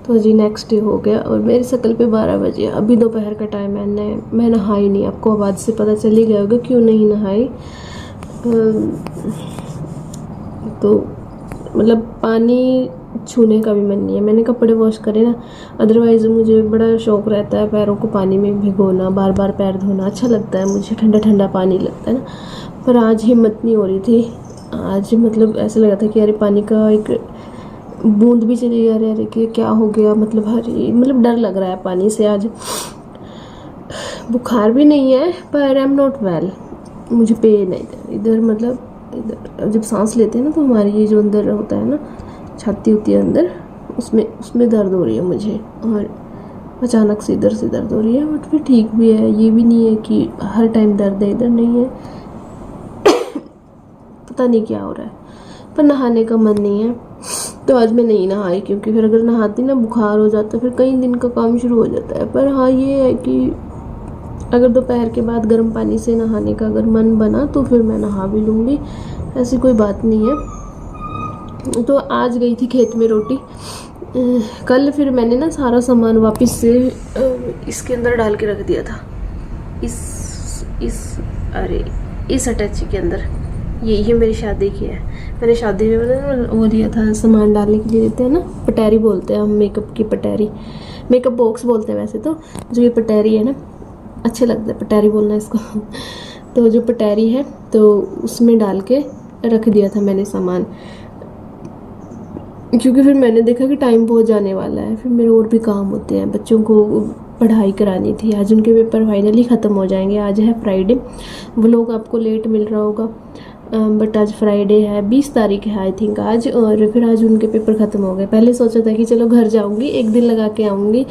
तो जी next day हो गया और मेरी शक्ल पे 12 बजे, अभी दोपहर का टाइम है, मैं नहाई नहीं। आपको आवाज़ से पता चल ही गया होगा क्यों नहीं नहाई। तो मतलब पानी छूने का भी मन नहीं है। मैंने कपड़े वॉश करे ना, अदरवाइज़ मुझे बड़ा शौक़ रहता है पैरों को पानी में भिगोना, बार बार पैर धोना अच्छा लगता है मुझे, ठंडा ठंडा पानी लगता है ना। पर आज हिम्मत नहीं हो रही थी। आज मतलब ऐसा लगा था कि अरे पानी का एक बूंद भी चली जा रही है कि क्या हो गया, मतलब डर लग रहा है पानी से। आज बुखार भी नहीं है पर आई एम नॉट वेल, मुझे पेन है इधर मतलब इधर जब सांस लेते हैं ना तो हमारी ये जो अंदर होता है ना, छाती होती है अंदर, उसमें दर्द हो रही है मुझे। और अचानक से इधर से दर्द हो रही है, बट फिर ठीक भी है। ये भी नहीं है कि हर टाइम दर्द है, इधर नहीं है। पता नहीं क्या हो रहा है, पर नहाने का मन नहीं है तो आज मैं नहीं नहाई, क्योंकि फिर अगर नहाती ना बुखार हो जाता, फिर कई दिन का काम शुरू हो जाता है। पर हाँ ये है कि अगर दोपहर के बाद गर्म पानी से नहाने का अगर मन बना तो फिर मैं नहा भी लूँगी, ऐसी कोई बात नहीं है। तो आज गई थी खेत में रोटी। कल फिर मैंने ना सारा सामान वापस से इसके अंदर डाल के रख दिया था, इस अटैची के अंदर। यही मेरी शादी की है। मैंने शादी में मैंने वो दिया था सामान डालने के लिए, देते हैं ना, पटैरी बोलते हैं हम, मेकअप की पटैरी, मेकअप बॉक्स बोलते हैं वैसे तो। जो ये पटैरी है ना, अच्छे लगता है पटैरी बोलना इसको। तो जो पटैरी है तो उसमें डाल के रख दिया था मैंने सामान, क्योंकि फिर मैंने देखा कि टाइम बहुत जाने वाला है, फिर मेरे और भी काम होते हैं। बच्चों को पढ़ाई करानी थी, आज उनके पेपर फाइनली ख़त्म हो जाएंगे। आज है फ्राइडे, व्लॉग आपको लेट मिल रहा होगा, बट आज फ्राइडे है, 20 तारीख है आई थिंक आज। और फिर आज उनके पेपर ख़त्म हो गए। पहले सोचा था कि चलो घर जाऊंगी, एक दिन लगा के आऊँगी,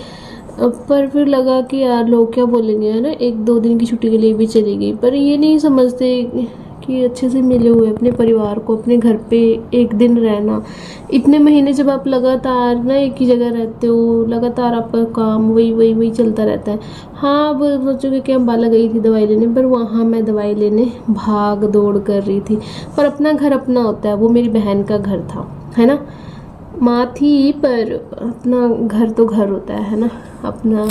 पर फिर लगा कि यार लोग क्या बोलेंगे, है ना, 1-2 दिन की छुट्टी के लिए भी चली गई। पर ये नहीं समझते कि अच्छे से मिले हुए अपने परिवार को, अपने घर पे एक दिन रहना। इतने महीने जब आप लगातार ना एक ही जगह रहते हो, लगातार आपका काम वही चलता रहता है। हाँ अब सोचोगे कि अम्बाला गई थी दवाई लेने, पर वहाँ मैं दवाई लेने भाग दौड़ कर रही थी। पर अपना घर अपना होता है, वो मेरी बहन का घर था, है ना। माँ थी पर अपना घर तो घर होता है ना। अपना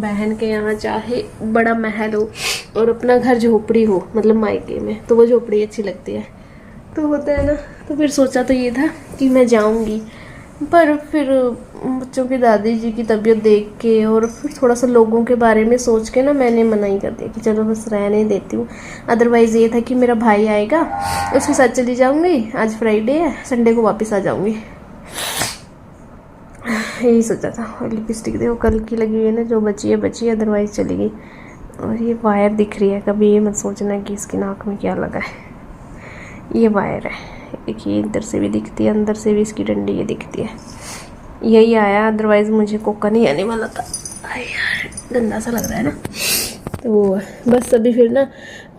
बहन के यहाँ चाहे बड़ा महल हो और अपना घर झोपड़ी हो, मतलब मायके में, तो वो झोपड़ी अच्छी लगती है, तो होता है ना। तो फिर सोचा तो ये था कि मैं जाऊंगी, पर फिर बच्चों की दादी जी की तबीयत देख के और फिर थोड़ा सा लोगों के बारे में सोच के ना मैंने मना ही कर दिया कि चलो बस रहने देती हूँ। अदरवाइज़ ये था कि मेरा भाई आएगा, उसके साथ चली जाऊँगी, आज फ्राइडे है, संडे को वापस आ जाऊँगी, यही सोचा था। और लिपस्टिक देखो कल की लगी हुई है ना, जो बची है, अदरवाइज़ चली गई। और ये वायर दिख रही है, कभी ये मत सोचना कि इसकी नाक में क्या लगा है, ये वायर है। एक ये इधर से भी दिखती है, अंदर से भी इसकी डंडी ये दिखती है, यही आया, अदरवाइज़ मुझे कोका नहीं आने वाला था। यार गंदा सा लग रहा है ना। तो बस अभी फिर ना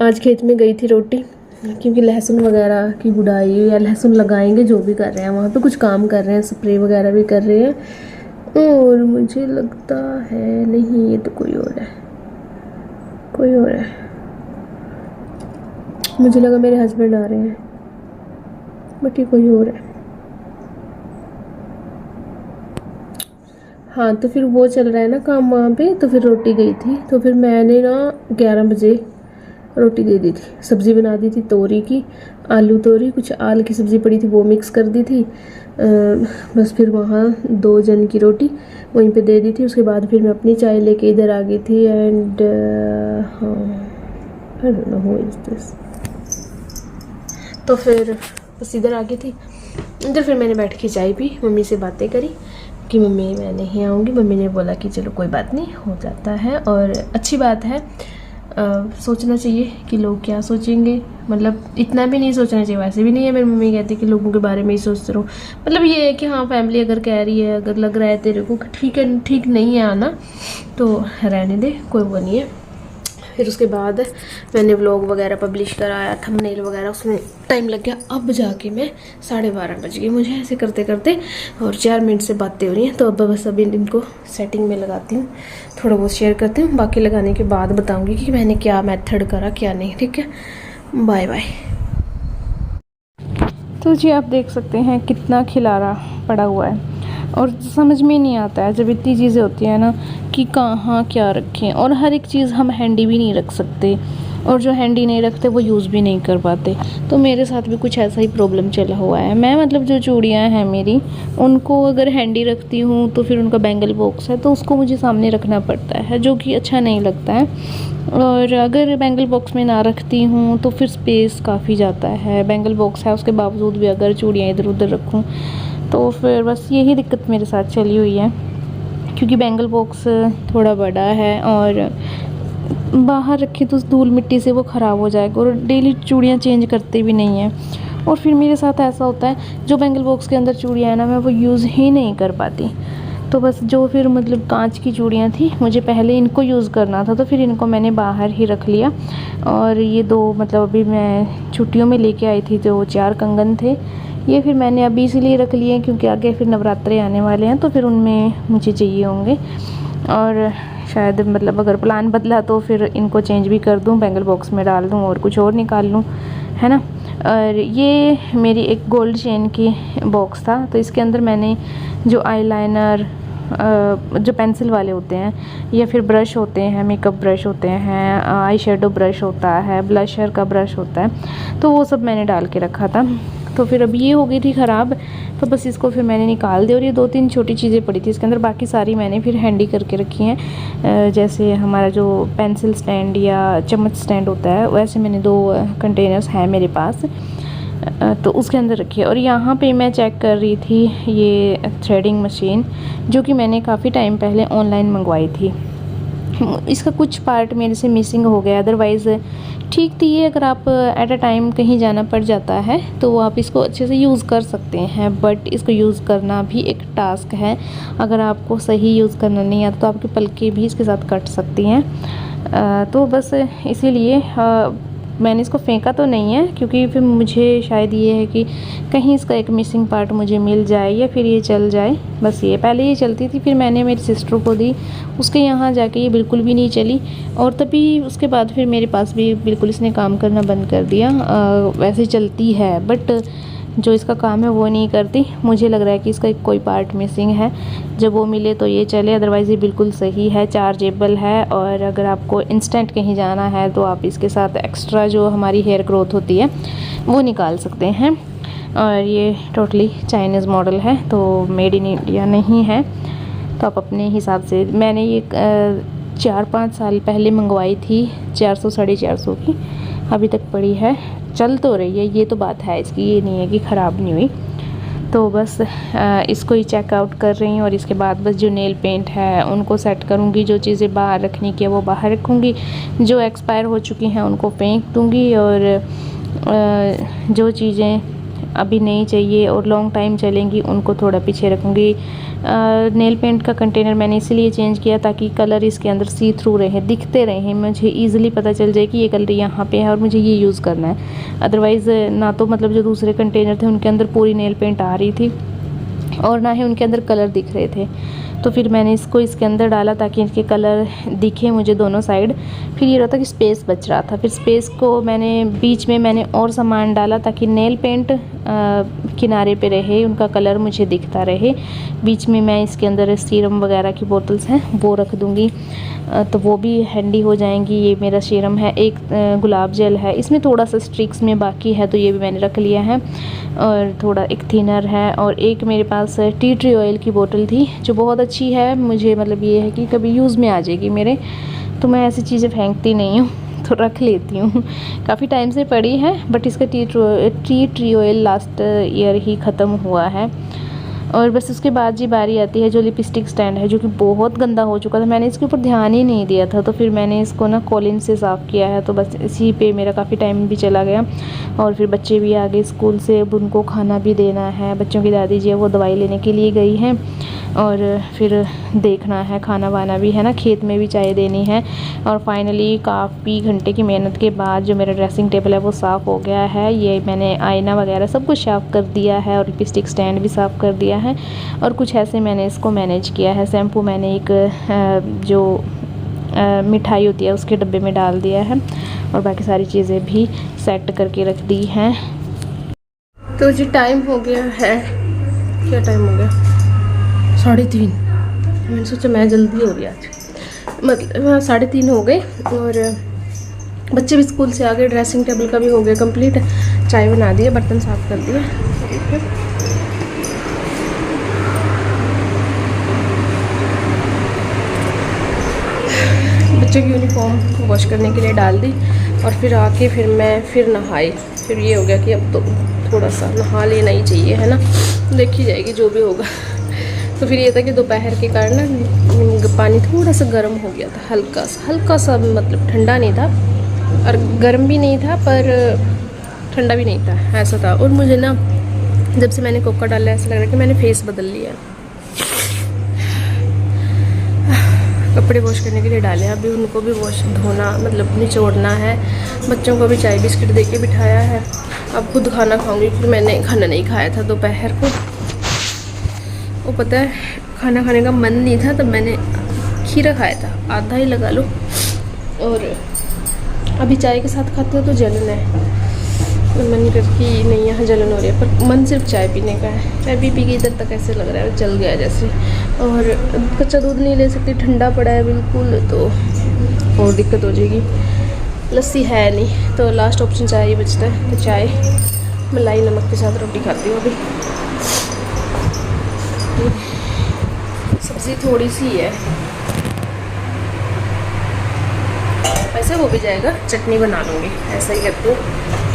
आज खेत में गई थी रोटी, क्योंकि लहसुन वगैरह की गुड़ाई या लहसुन लगाएंगे, जो भी कर रहे हैं वहाँ पे, कुछ काम कर रहे हैं, स्प्रे वगैरह भी कर रहे हैं। और मुझे लगता है नहीं, ये तो कोई और है, मुझे लगा मेरे हस्बैंड आ रहे हैं, बट ये कोई और है। हाँ तो फिर वो चल रहा है ना काम वहाँ पे, तो फिर रोटी गई थी, तो फिर मैंने ना 11 बजे रोटी दे दी थी। सब्ज़ी बना दी थी तोरी की, आलू तोरी, कुछ आल की सब्ज़ी पड़ी थी वो मिक्स कर दी थी। बस फिर वहाँ 2 जन की रोटी वहीं पे दे दी थी। उसके बाद फिर मैं अपनी चाय लेके इधर आ गई थी। And I don't know who is this. तो फिर बस इधर आ गई थी। इधर फिर मैंने बैठ के चाय पी, मम्मी से बातें करी कि मम्मी मैं नहीं आऊँगी। मम्मी ने बोला कि चलो कोई बात नहीं, हो जाता है और अच्छी बात है। सोचना चाहिए कि लोग क्या सोचेंगे, मतलब इतना भी नहीं सोचना चाहिए। वैसे भी नहीं है, मेरी मम्मी कहती कि लोगों के बारे में ही सोचते रहो। मतलब ये है कि हाँ फैमिली अगर कह रही है, अगर लग रहा है तेरे को ठीक है, ठीक नहीं है आना, तो रहने दे, कोई वो नहीं है। फिर उसके बाद मैंने व्लॉग वगैरह पब्लिश कराया, थंबनेल वगैरह, उसमें टाइम लग गया। अब जाके मैं 12:30 बज गई मुझे ऐसे करते करते, और 4 मिनट से बातें हो रही हैं। तो अब बस अभी इनको सेटिंग में लगाती हूँ, थोड़ा बहुत शेयर करती हूँ, बाकी लगाने के बाद बताऊँगी कि मैंने क्या मेथड करा क्या नहीं। ठीक है, बाय बाय। तो जी आप देख सकते हैं कितना खिलारा पड़ा हुआ है। और समझ में नहीं आता है जब इतनी चीज़ें होती हैं ना कि कहाँ क्या रखें, और हर एक चीज़ हम हैंडी भी नहीं रख सकते, और जो हैंडी नहीं रखते वो यूज़ भी नहीं कर पाते। तो मेरे साथ भी कुछ ऐसा ही प्रॉब्लम चला हुआ है। मैं मतलब जो चूड़ियाँ हैं मेरी, उनको अगर हैंडी रखती हूँ तो फिर उनका बैंगल बॉक्स है तो उसको मुझे सामने रखना पड़ता है, जो कि अच्छा नहीं लगता है। और अगर बैंगल बॉक्स में ना रखती हूँ तो फिर स्पेस काफ़ी जाता है। बैंगल बॉक्स है उसके बावजूद भी अगर चूड़ियाँ इधर उधर रखूँ तो फिर बस यही दिक्कत मेरे साथ चली हुई है, क्योंकि बैंगल बॉक्स थोड़ा बड़ा है और बाहर रखे तो धूल मिट्टी से वो ख़राब हो जाएगा, और डेली चूड़ियाँ चेंज करते भी नहीं हैं। और फिर मेरे साथ ऐसा होता है जो बैंगल बॉक्स के अंदर चूड़ियाँ हैं ना, मैं वो यूज़ ही नहीं कर पाती। तो बस जो फिर मतलब कांच की चूड़ियाँ थी, मुझे पहले इनको यूज़ करना था तो फिर इनको मैंने बाहर ही रख लिया। और ये 2 मतलब अभी मैं छुट्टियों में लेके आई थी जो 4 कंगन थे, ये फिर मैंने अभी इसीलिए रख लिए क्योंकि आगे फिर नवरात्रे आने वाले हैं तो फिर उनमें मुझे चाहिए होंगे। और शायद मतलब अगर प्लान बदला तो फिर इनको चेंज भी कर दूं, बैंगल बॉक्स में डाल दूं और कुछ और निकाल लूं, है ना। और ये मेरी एक गोल्ड चेन की बॉक्स था, तो इसके अंदर मैंने जो आईलाइनर, जो पेंसिल वाले होते हैं या फिर ब्रश होते हैं, मेकअप ब्रश होते हैं, आई शेडो ब्रश होता है, ब्लशर का ब्रश होता है, तो वो सब मैंने डाल के रखा था। तो फिर अब ये हो गई थी ख़राब, तो बस इसको फिर मैंने निकाल दिया। और ये 2-3 छोटी चीज़ें पड़ी थी इसके अंदर, बाकी सारी मैंने फिर हैंडी करके रखी हैं। जैसे हमारा जो पेंसिल स्टैंड या चम्मच स्टैंड होता है, वैसे मैंने 2 कंटेनर्स हैं मेरे पास, तो उसके अंदर रखी है। और यहाँ पे मैं चेक कर रही थी ये थ्रेडिंग मशीन, जो कि मैंने काफ़ी टाइम पहले ऑनलाइन मंगवाई थी। इसका कुछ पार्ट मेरे से मिसिंग हो गया, अदरवाइज़ ठीक थी ये। अगर आप एट अ टाइम कहीं जाना पड़ जाता है तो आप इसको अच्छे से यूज़ कर सकते हैं, बट इसको यूज़ करना भी एक टास्क है। अगर आपको सही यूज़ करना नहीं आता तो आपकी पलकें भी इसके साथ कट सकती हैं। तो बस इसीलिए मैंने इसको फेंका तो नहीं है, क्योंकि फिर मुझे शायद ये है कि कहीं इसका एक मिसिंग पार्ट मुझे मिल जाए या फिर ये चल जाए। बस ये पहले ये चलती थी, फिर मैंने मेरी सिस्टर को दी, उसके यहाँ जाके ये बिल्कुल भी नहीं चली, और तभी उसके बाद फिर मेरे पास भी बिल्कुल इसने काम करना बंद कर दिया। वैसे चलती है बट जो इसका काम है वो नहीं करती। मुझे लग रहा है कि इसका एक कोई पार्ट मिसिंग है, जब वो मिले तो ये चले, अदरवाइज़ ये बिल्कुल सही है, चार्जेबल है। और अगर आपको इंस्टेंट कहीं जाना है तो आप इसके साथ एक्स्ट्रा जो हमारी हेयर ग्रोथ होती है वो निकाल सकते हैं। और ये टोटली चाइनीज़ मॉडल है, तो मेड इन इंडिया नहीं है। तो आप अपने हिसाब से, मैंने ये 4-5 साल पहले मंगवाई थी 400-450 की, अभी तक पड़ी है, चल तो रही है। ये तो बात है इसकी, ये नहीं है कि ख़राब नहीं हुई। तो बस इसको ही चेकआउट कर रही हूँ, और इसके बाद बस जो नेल पेंट है उनको सेट करूँगी। जो चीज़ें बाहर रखनी की है वो बाहर रखूँगी, जो एक्सपायर हो चुकी हैं उनको फेंक दूँगी, और जो चीज़ें अभी नहीं चाहिए और लॉन्ग टाइम चलेंगी उनको थोड़ा पीछे रखूँगी। नेल पेंट का कंटेनर मैंने इसलिए चेंज किया ताकि कलर इसके अंदर सी थ्रू रहे, दिखते रहे, मुझे ईज़िली पता चल जाए कि ये कलर यहाँ पे है और मुझे ये यूज़ करना है। अदरवाइज़ ना तो मतलब जो दूसरे कंटेनर थे उनके अंदर पूरी नेल पेंट आ रही थी और ना ही उनके अंदर कलर दिख रहे थे, तो फिर मैंने इसको इसके अंदर डाला ताकि इनके कलर दिखे मुझे दोनों साइड। फिर ये रहता कि स्पेस बच रहा था, फिर स्पेस को मैंने बीच में मैंने और सामान डाला ताकि नेल पेंट किनारे पे रहे, उनका कलर मुझे दिखता रहे। बीच में मैं इसके अंदर सीरम वगैरह की बोतल्स हैं वो रख दूँगी, तो वो भी हैंडी हो जाएंगी। ये मेरा सीरम है, एक गुलाब जल है, इसमें थोड़ा सा स्ट्रिक्स में बाकी है तो ये भी मैंने रख लिया है। और थोड़ा एक थिनर है, और एक मेरे पास टी ट्री ऑयल की बोतल थी जो बहुत अच्छी है। मुझे मतलब ये है कि कभी यूज़ में आ जाएगी मेरे, तो मैं ऐसी चीज़ें फेंकती नहीं हूँ, तो रख लेती हूँ। काफ़ी टाइम से पड़ी है, बट इसका tea tree oil last year ही ख़त्म हुआ है। और बस उसके बाद जी बारी आती है जो लिपस्टिक स्टैंड है, जो कि बहुत गंदा हो चुका था, मैंने इसके ऊपर ध्यान ही नहीं दिया था, तो फिर मैंने इसको ना कॉलिन से साफ़ किया है। तो बस इसी पे मेरा काफ़ी टाइम भी चला गया। और फिर बच्चे भी आ गए स्कूल से, अब उनको खाना भी देना है। बच्चों की दादी जी है वो दवाई लेने के लिए गई हैं, और फिर देखना है खाना वाना भी है ना, खेत में भी चाय देनी है। और फाइनली काफ़ी घंटे की मेहनत के बाद जो मेरा ड्रेसिंग टेबल है वो साफ़ हो गया है। ये मैंने आईना वगैरह सब कुछ साफ़ कर दिया है, और लिपस्टिक स्टैंड भी साफ़ कर दिया है। और कुछ ऐसे मैंने इसको मैनेज किया है। शैम्पू मैंने एक जो मिठाई होती है उसके डब्बे में डाल दिया है, और बाकी सारी चीज़ें भी सेट करके रख दी हैं। तो जी टाइम हो गया है, क्या टाइम हो गया, 3:30। मैंने सोचा मैं जल्दी हो गई आज, मतलब 3:30 हो गए और बच्चे भी स्कूल से आ गए, ड्रेसिंग टेबल का भी हो गया कंप्लीट, चाय बना दिए, बर्तन साफ़ कर दिए। बच्चों की यूनिफॉर्म वॉश करने के लिए डाल दी और फिर आके फिर मैं फिर नहाई। फिर ये हो गया कि अब तो थोड़ा सा नहा लेना ही चाहिए, है ना, देखी जाएगी जो भी होगा। तो फिर ये था कि दोपहर के कारण ना पानी थोड़ा सा गर्म हो गया था, हल्का सा, मतलब ठंडा नहीं था और गर्म भी नहीं था पर ठंडा भी नहीं था, ऐसा था। और मुझे ना जब से मैंने कोका डाला ऐसा लग रहा है कि मैंने फेस बदल लिया। कपड़े वॉश करने के लिए डाले, अभी उनको भी वॉश धोना, मतलब निचोड़ना है। बच्चों को भी चाय बिस्किट दे के बिठाया है। अब खुद खाना खाऊंगी क्योंकि मैंने खाना नहीं खाया था दोपहर को। वो पता है खाना खाने का मन नहीं था, तब मैंने खीरा खाया था, आधा ही लगा लो। और अभी चाय के साथ खाते हो तो जलन है, मन करती नहीं, यहाँ जलन हो रही है, पर मन सिर्फ चाय पीने का है। चाय पी के इधर तक ऐसे लग रहा है जल गया जैसे। और कच्चा दूध नहीं ले सकती, ठंडा पड़ा है बिल्कुल, तो और दिक्कत हो जाएगी। लस्सी है नहीं, तो लास्ट ऑप्शन चाय ही बचता है। तो चाय मलाई नमक के साथ रोटी खाती हूँ अभी। सब्ज़ी थोड़ी सी है, वैसे हो भी जाएगा, चटनी बना लूँगी, ऐसा ही करती हूँ,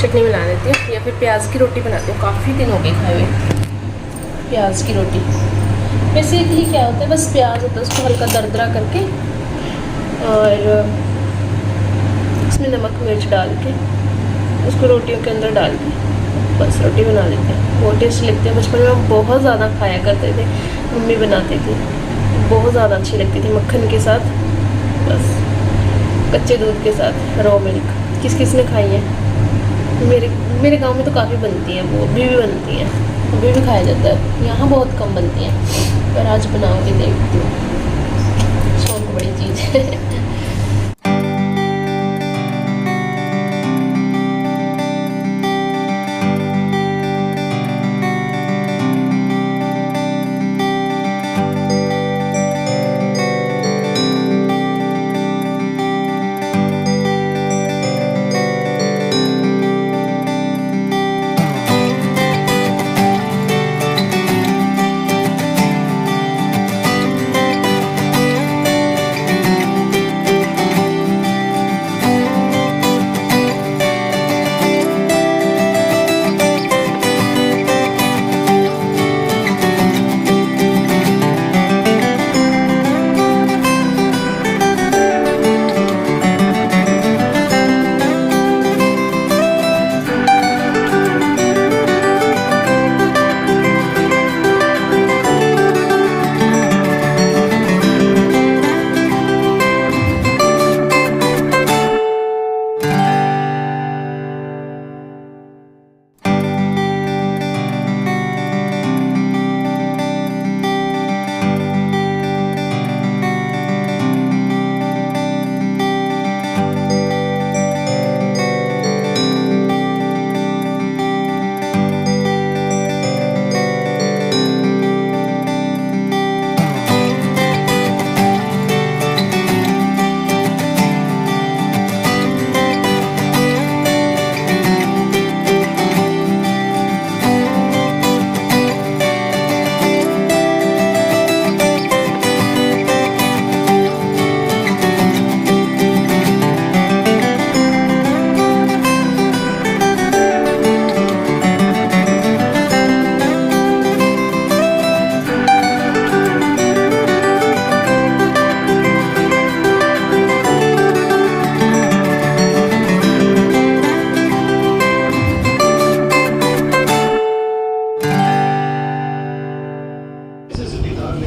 चटनी बना लेती हूँ या फिर प्याज की रोटी बनाती हूँ। काफ़ी दिन हो गए खाए हुए प्याज की रोटी। बेसिकली क्या होता है, बस प्याज होता है, उसको हल्का दरदरा करके और उसमें नमक मिर्च डाल के उसको रोटियों के अंदर डाल के बस रोटी बना लेते हैं। बहुत टेस्टी लगते हैं। बचपन में हम बहुत ज़्यादा खाया करते थे, मम्मी बनाती थी, बहुत ज़्यादा अच्छी लगती थी, मक्खन के साथ, बस कच्चे दूध के साथ, रॉ मिल्क। किस किस ने खाई है? मेरे गांव में तो काफ़ी बनती हैं, वो अभी भी बनती हैं, अभी भी खाया जाता है। यहाँ बहुत कम बनती हैं, पर आज बनाऊंगी, देखती हूँ। शौक बड़ी चीज़ है।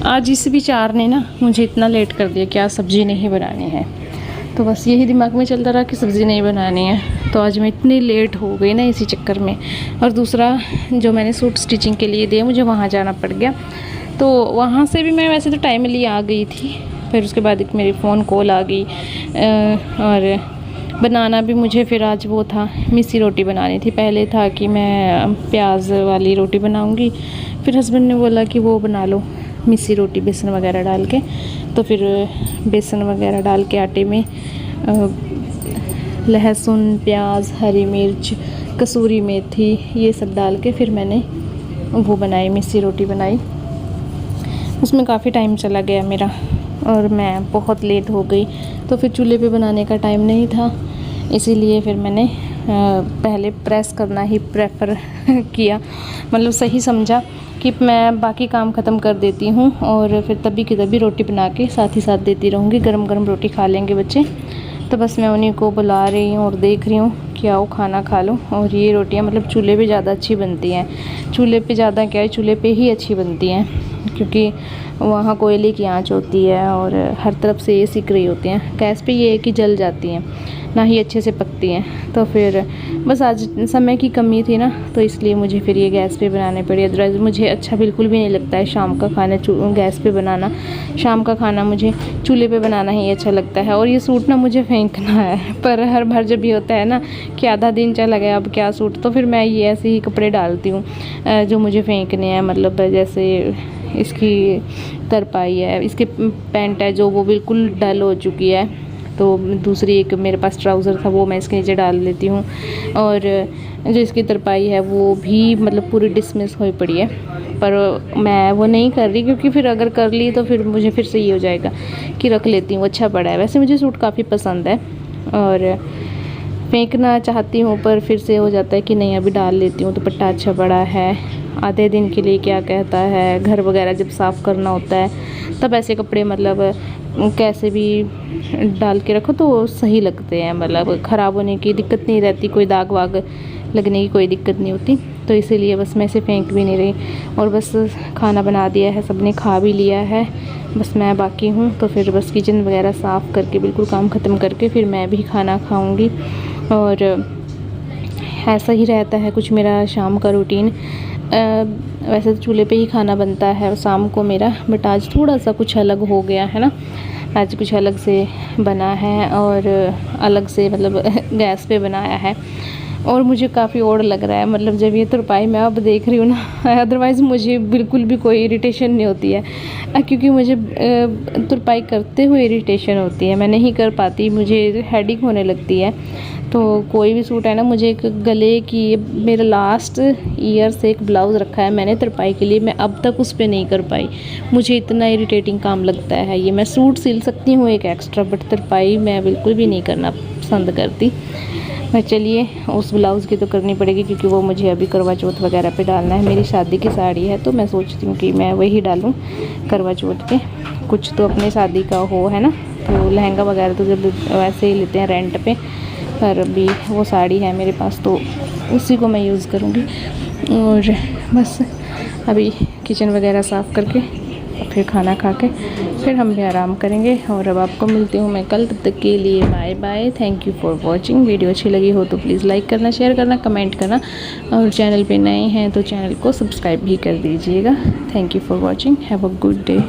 आज इस विचार ने ना मुझे इतना लेट कर दिया कि आज सब्ज़ी नहीं बनानी है। तो बस यही दिमाग में चलता रहा कि सब्ज़ी नहीं बनानी है। तो आज मैं इतनी लेट हो गई ना इसी चक्कर में। और दूसरा, जो मैंने सूट स्टिचिंग के लिए दिया, मुझे वहाँ जाना पड़ गया। तो वहाँ से भी मैं वैसे तो टाइमली आ गई थी, फिर उसके बाद एक मेरी फ़ोन कॉल आ गई। और बनाना भी मुझे फिर आज वो था, मिस्सी रोटी बनानी थी। पहले था कि मैं प्याज वाली रोटी बनाऊँगी, फिर हस्बैंड ने बोला कि वो बना लो, मिस्सी रोटी बेसन वगैरह डाल के। तो फिर बेसन वगैरह डाल के आटे में लहसुन, प्याज, हरी मिर्च, कसूरी मेथी ये सब डाल के फिर मैंने वो बनाई, मिस्सी रोटी बनाई। उसमें काफ़ी टाइम चला गया मेरा और मैं बहुत लेट हो गई। तो फिर चूल्हे पे बनाने का टाइम नहीं था, इसीलिए फिर मैंने पहले प्रेस करना ही प्रेफर किया, मतलब सही समझा कि मैं बाकी काम ख़त्म कर देती हूँ और फिर तभी की तभी रोटी बना के साथ ही साथ देती रहूँगी। गरम गरम रोटी खा लेंगे बच्चे। तो बस मैं उन्हीं को बुला रही हूँ और देख रही हूँ कि आओ खाना खा लो। और ये रोटियाँ मतलब चूल्हे पे ज़्यादा अच्छी बनती हैं। चूल्हे पे ज़्यादा क्या है, चूल्हे पे ही अच्छी बनती हैं, क्योंकि वहाँ कोयले की आंच होती है और हर तरफ से ये सिक रही होती हैं। गैस पे ये है कि जल जाती हैं, ना ही अच्छे से पकती हैं। तो फिर बस आज समय की कमी थी ना, तो इसलिए मुझे फिर ये गैस पे बनाने पड़ी। अदरवाइज़ मुझे अच्छा बिल्कुल भी नहीं लगता है शाम का खाना गैस पे बनाना। शाम का खाना मुझे चूल्हे पे बनाना ही अच्छा लगता है। और ये सूट ना मुझे फेंकना है, पर हर बार जब भी होता है ना कि आधा दिन चला गया अब क्या सूट, तो फिर मैं ये ऐसे ही कपड़े डालती हूँ जो मुझे फेंकने हैं। मतलब जैसे इसकी तरपाई है, इसके पैंट है जो वो बिल्कुल डल हो चुकी है, तो दूसरी एक मेरे पास ट्राउज़र था वो मैं इसके नीचे डाल लेती हूँ। और जो इसकी तरपाई है वो भी मतलब पूरी डिसमिस हुई पड़ी है, पर मैं वो नहीं कर रही, क्योंकि फिर अगर कर ली तो फिर मुझे फिर से ये हो जाएगा कि रख लेती हूँ, अच्छा पड़ा है। वैसे मुझे सूट काफ़ी पसंद है और फेंकना चाहती हूँ, पर फिर से हो जाता है कि नहीं अभी डाल लेती हूँ, दुपट्टा अच्छा पड़ा है, आधे दिन के लिए क्या कहता है। घर वगैरह जब साफ़ करना होता है तब ऐसे कपड़े मतलब कैसे भी डाल के रखो तो सही लगते हैं, मतलब ख़राब होने की दिक्कत नहीं रहती, कोई दाग वाग लगने की कोई दिक्कत नहीं होती। तो इसीलिए बस मैं इसे फेंक भी नहीं रही। और बस खाना बना दिया है, सबने खा भी लिया है, बस मैं बाकी हूँ। तो फिर बस किचन वगैरह साफ़ करके बिल्कुल काम ख़त्म करके फिर मैं भी खाना खाऊँगी। और ऐसा ही रहता है कुछ मेरा शाम का रूटीन। वैसे तो चूल्हे पे ही खाना बनता है शाम को मेरा, बट आज थोड़ा सा कुछ अलग हो गया है ना, आज कुछ अलग से बना है और अलग से मतलब गैस पे बनाया है। और मुझे काफ़ी और लग रहा है, मतलब जब ये तुरपाई मैं अब देख रही हूँ ना, अदरवाइज़ मुझे बिल्कुल भी कोई इरिटेशन नहीं होती है, क्योंकि मुझे तुरपाई करते हुए इरिटेशन होती है, मैं नहीं कर पाती, मुझे हेडेक होने लगती है। तो कोई भी सूट है ना, मुझे एक गले की, मेरा लास्ट ईयर से एक ब्लाउज़ रखा है मैंने तुरपाई के लिए, मैं अब तक उस पर नहीं कर पाई। मुझे इतना इरिटेटिंग काम लगता है ये। मैं सूट सिल सकती हूँ एक एक्स्ट्रा, बट तुरपाई मैं बिल्कुल भी नहीं करना पसंद करती। मैं चलिए उस ब्लाउज़ की तो करनी पड़ेगी, क्योंकि वो मुझे अभी करवा चौथ वगैरह पे डालना है। मेरी शादी की साड़ी है तो मैं सोचती हूँ कि मैं वही डालूँ करवा चौथ पे, कुछ तो अपने शादी का हो, है ना। तो लहंगा वगैरह तो जब वैसे ही लेते हैं रेंट पे, पर अभी वो साड़ी है मेरे पास तो उसी को मैं यूज़ करूँगी। और बस अभी किचन वगैरह साफ़ करके फिर खाना खा के फिर हम भी आराम करेंगे। और अब आपको मिलती हूँ मैं कल, तब तक के लिए bye bye. Thank you for watching. Video अच्छी लगी हो तो प्लीज़ लाइक करना, शेयर करना, कमेंट करना, और चैनल पे नए हैं तो चैनल को सब्सक्राइब भी कर दीजिएगा। Thank you for watching. Have a good day.